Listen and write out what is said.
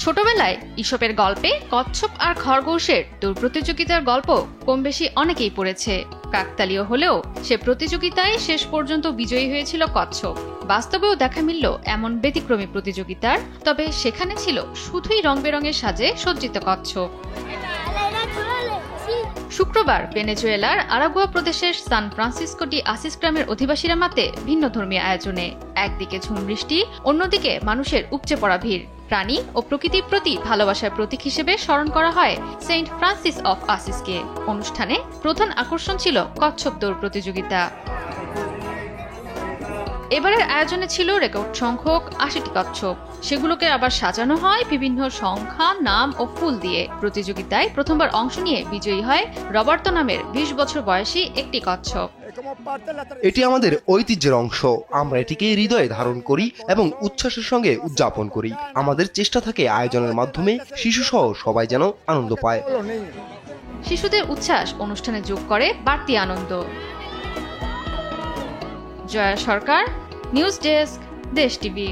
ছোটবেলায় ঈশপের গল্পে কচ্ছপ আর খরগোশের দৌড় প্রতিযোগিতার গল্প কম বেশি অনেকেই পড়েছে। কাকতালীয় হলেও সে প্রতিযোগিতায় শেষ পর্যন্ত বিজয়ী হয়েছিল কচ্ছপ। বাস্তবেও দেখা মিলল এমন ব্যতিক্রমী প্রতিযোগিতার, তবে সেখানে ছিল শুধুই রং বেরঙের সাজে সজ্জিত কচ্ছপ। শুক্রবার ভেনেজুয়েলার আরাগুয়া প্রদেশের সান ফ্রান্সিসকো ডি আসিস গ্রামের অধিবাসীরা মাতে ভিন্ন ধর্মীয় আয়োজনে। একদিকে ঝুম বৃষ্টি, অন্যদিকে মানুষের উপচে পড়া ভিড়। প্রাণী ও প্রকৃতির প্রতি ভালোবাসার প্রতীক হিসেবে স্মরণ করা হয় সেন্ট ফ্রান্সিস অফ আসিসকে। অনুষ্ঠানে প্রধান আকর্ষণ ছিল কচ্ছপ দৌড় প্রতিযোগিতা। এবারের আয়োজনে ছিল রেকর্ড সংখ্যক ৮০টি কচ্ছপ। সেগুলোকে আবার সাজানো হয় বিভিন্ন সংখ্যা, নাম ও ফুল দিয়ে। প্রতিযোগিতায় প্রথমবার অংশ নিয়ে বিজয়ী হয় রবার্তো নামের ২০ বছর বয়সী একটি কচ্ছপ। এটি আমাদের ঐতিহ্যের অংশ। আমরা এটিকে হৃদয়ে ধারণ করি এবং উচ্ছ্বাসের সঙ্গে উদযাপন করি। আমাদের চেষ্টা থাকে আয়োজনের মাধ্যমে শিশুসহ সবাই যেন আনন্দ পায়। শিশুদের উচ্ছ্বাস অনুষ্ঠানে যোগ করে বাড়তি আনন্দ। জয়া সরকার, নিউজ ডেস্ক, দেশ টিভি।